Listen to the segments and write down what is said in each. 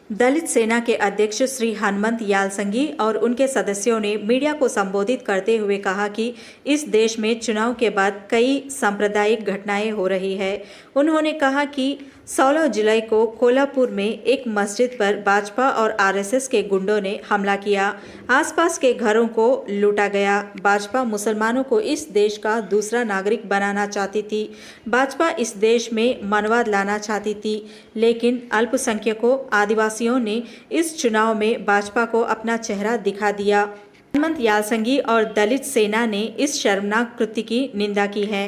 दलित सेना के अध्यक्ष श्री हनुमंत यालसंगी और उनके सदस्यों ने मीडिया को संबोधित करते हुए कहा कि इस देश में चुनाव के बाद कई सांप्रदायिक घटनाएं हो रही है। उन्होंने कहा कि 16 जुलाई को कोल्हापुर में एक मस्जिद पर भाजपा और आरएसएस के गुंडों ने हमला किया। आसपास के घरों को लूटा गया। भाजपा मुसलमानों को इस देश का दूसरा नागरिक बनाना चाहती थी। भाजपा इस देश में मनवाद लाना चाहती थी, लेकिन अल्पसंख्यकों, आदिवासियों ने इस चुनाव में भाजपा को अपना चेहरा दिखा दिया। हनुमंत यालसंगी और दलित सेना ने इस शर्मनाक कृत्य की निंदा की है।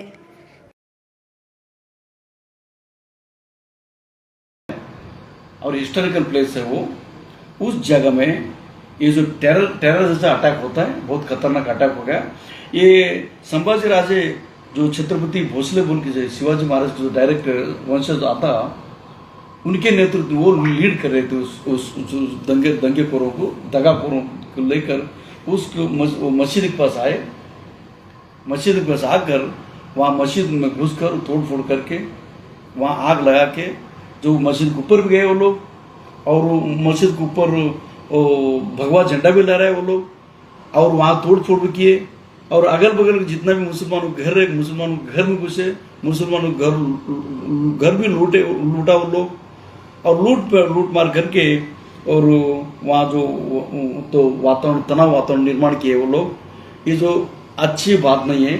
और हिस्टोरिकल प्लेस है वो, उस जगह में ये जो टेरर जैसा अटैक होता है, बहुत खतरनाक अटैक हो गया। ये संभाजी राजे जो छत्रपति भोसले बोल के शिवाजी महाराज के जो डायरेक्ट वंशज आता, उनके नेतृत्व वो लीड कर रहे थे उस दंगेखोरों को, दगाखोरों को लेकर उसको मस्जिद के पास आए। मस्जिद के पास आकर वहाँ मस्जिद में घुसकर तोड़ फोड़ करके वहाँ आग लगा के जो मस्जिद के ऊपर भी गए वो लोग, और मस्जिद के ऊपर भगवा झंडा भी लहराए वो लोग, और वहाँ तोड़ फोड़ भी किए। और अगल बगल जितना भी मुसलमानों के घर है, मुसलमानों के घर में घुसे, मुसलमानों के घर भी लूटा वो लोग, और लूट मार करके और वहाँ जो तो वातावरण, तनाव वातावरण निर्माण किए वो लोग। ये जो अच्छी बात नहीं है,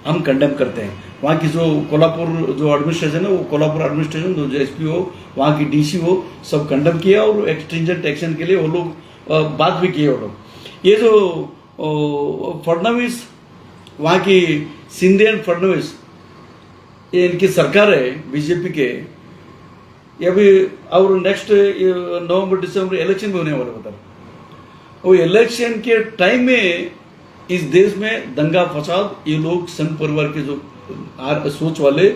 हम कंडेम करते हैं। वहाँ की जो कोल्हापुर जो एडमिनिस्ट्रेशन है, वो कोल्हापुर एडमिनिस्ट्रेशन जो एसपी हो, वहाँ की डीसी हो, सब कंडेम किया और एक्सटेंजेंट एक्शन के लिए वो लोग बात भी किए वो लोग। ये जो फडणवीस, वहाँ की शिंदे एंड फडणवीस, ये इनकी सरकार है बीजेपी के, ये अभी और नेक्स्ट नवंबर दिसंबर इलेक्शन भी होने वाले बता। वो इलेक्शन के टाइम में इस देश में दंगा फसाद, ये लोग संघ परिवार के जो सोच वाले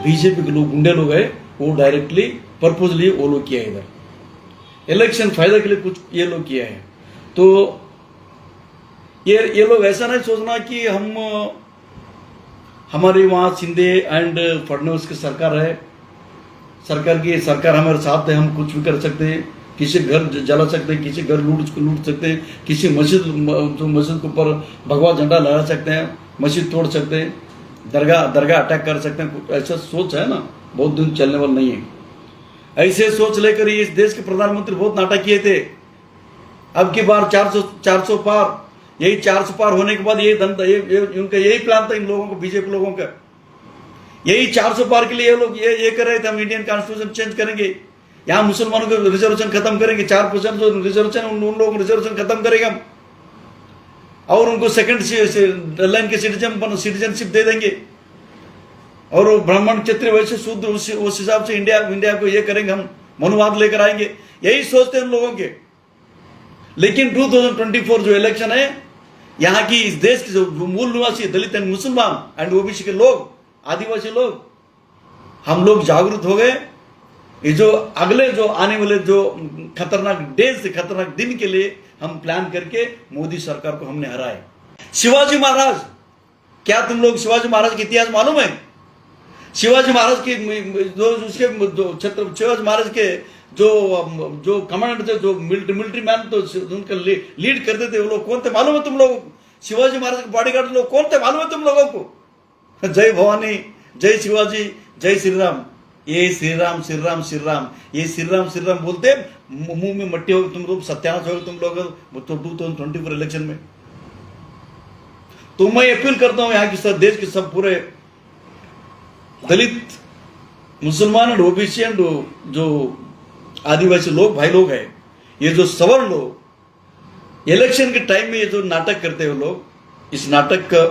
बीजेपी के लोग, गुंडे लोग हैं, वो डायरेक्टली पर्पजली वो लोग किया है। इधर इलेक्शन फायदा के लिए कुछ ये लोग किया है। तो ये लोग ऐसा नहीं सोचना कि हमारे वहाँ शिंदे एंड फडणवीस की सरकार है, सरकार हमारे साथ है, हम कुछ भी कर सकते हैं, किसी घर जला सकते हैं, किसी घर लूट सकते हैं, किसी मस्जिद के ऊपर भगवा झंडा लहरा सकते हैं, मस्जिद तोड़ सकते हैं, दरगाह अटैक कर सकते हैं। ऐसा सोच है ना, बहुत दिन चलने वाला नहीं है। ऐसे सोच लेकर इस देश के प्रधानमंत्री बहुत नाटक किए थे। अब की बार 400 पार, यही 400 पार होने के बाद ये उनका यही प्लान था, इन लोगों को, बीजेपी लोगों का यही 400 पार के लिए ये लोग ये कर रहे थे, हम इंडियन कॉन्स्टिट्यूशन चेंज करेंगे, यहाँ मुसलमानों को रिजर्वेशन खत्म करेंगे, 4% जो रिजर्वेशन उन लोगों को रिजर्वेशन खत्म करेंगे हम, और उनको सेकंड लाइन के सिटीजनशिप दे देंगे, और ब्राह्मण क्षत्रिय वैसे शुद्ध उस हिसाब से इंडिया को ये करेंगे, हम मनुवाद लेकर आएंगे, यही सोचते हैं उन लोगों के। लेकिन 2024 जो इलेक्शन है, यहाँ की इस देश के जो मूल निवासी दलित एंड मुसलमान एंड ओबीसी के लोग, आदिवासी लोग, हम लोग जागरूक हो गए। ये जो अगले जो आने वाले जो खतरनाक डेज से खतरनाक दिन के लिए हम प्लान करके मोदी सरकार को हमने हराए। शिवाजी महाराज, क्या तुम लोग शिवाजी महाराज का इतिहास मालूम है? शिवाजी महाराज की शिवाजी महाराज के जो कमांडर थे, जो मिलिट्री मैन तो उनका लीड करते थे, वो लोग कौन थे मालूम है तुम लोग? शिवाजी महाराज के बॉडीगार्ड लोग कौन थे मालूम है तुम लोगों को? जय भवानी, जय शिवाजी, जय श्री राम। ये श्री राम श्री राम श्री राम, ये श्री राम बोलते मुंह में मट्टी होगी, तुम लोग सत्यानाश होगी तुम लोग 2024 इलेक्शन में। तो मैं अपील करता हूं यहाँ की सब देश के सब पूरे दलित, मुसलमान और ओबीसी एंड जो आदिवासी लोग, भाई लोग हैं, ये जो सवर्ण लोग इलेक्शन के टाइम में ये जो नाटक करते हैं लोग, इस नाटक का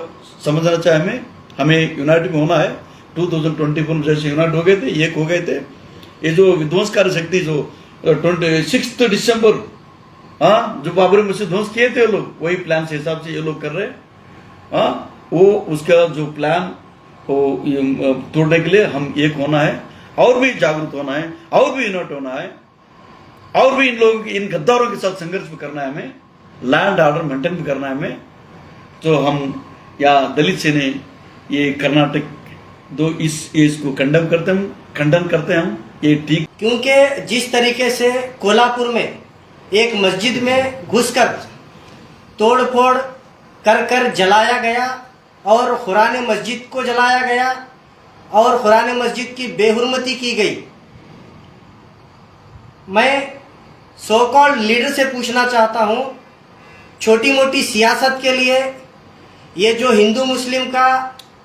समझना चाहिए। हमें यूनाइट में होना है। 2024 में जैसे यूनाइट हो गए थे, एक हो गए थे। ये जो विध्वंसकारी शक्ति जो 26 दिसंबर जो बाबरी मस्जिद ध्वंस किए थे लोग, वही प्लान के हिसाब से ये लोग कर रहे हैं। वो उसका जो प्लान तोड़ने के लिए हम एक होना है, और भी जागरूक होना है, और भी यूनाइट होना है, और भी इन लोगों इन गद्दारों के साथ संघर्ष भी करना है हमें, लैंड ऑर्डर मेंटेन भी करना है हमें। तो हम या दलित सेना ये कर्नाटक इसको खंडन करते हैं हम। ये ठीक क्योंकि जिस तरीके से कोल्हापुर में एक मस्जिद में घुसकर तोड़फोड़ कर जलाया गया और कुरान मस्जिद को जलाया गया और कुरान मस्जिद की बेहुरमती की गई, मैं सो कॉल्ड लीडर से पूछना चाहता हूं, छोटी मोटी सियासत के लिए ये जो हिंदू मुस्लिम का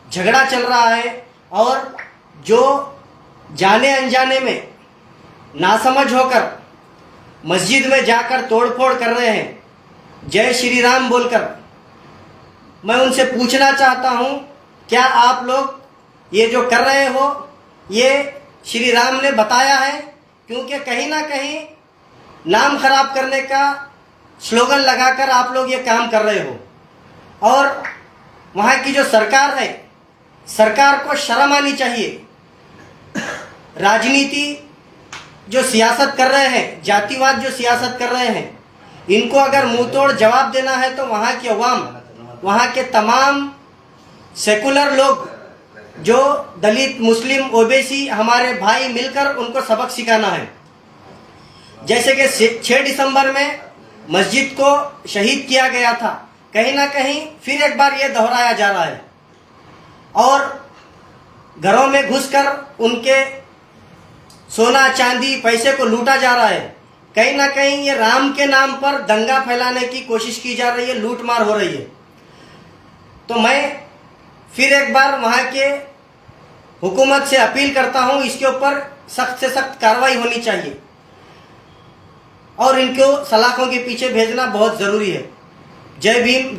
झगड़ा चल रहा है और जो जाने अनजाने में नासमझ होकर मस्जिद में जाकर तोड़फोड़ कर रहे हैं, जय श्री राम बोलकर, मैं उनसे पूछना चाहता हूं, क्या आप लोग ये जो कर रहे हो ये श्री राम ने बताया है? क्योंकि कहीं ना कहीं नाम खराब करने का स्लोगन लगाकर आप लोग ये काम कर रहे हो और वहाँ की जो सरकार है, सरकार को शर्म आनी चाहिए। राजनीति जो सियासत कर रहे हैं, जातिवाद जो सियासत कर रहे हैं, इनको अगर मुंह तोड़ जवाब देना है तो वहाँ की अवाम, वहाँ के तमाम सेकुलर लोग जो दलित मुस्लिम ओबीसी हमारे भाई मिलकर उनको सबक सिखाना है। जैसे कि 6 दिसंबर में मस्जिद को शहीद किया गया था, कहीं ना कहीं फिर एक बार ये दोहराया जा रहा है और घरों में घुसकर उनके सोना चांदी पैसे को लूटा जा रहा है। कहीं ना कहीं ये राम के नाम पर दंगा फैलाने की कोशिश की जा रही है, लूटमार हो रही है। तो मैं फिर एक बार वहाँ के हुकूमत से अपील करता हूँ, इसके ऊपर सख्त से सख्त कार्रवाई होनी चाहिए और इनको सलाखों के पीछे भेजना बहुत ज़रूरी है। जय भीम।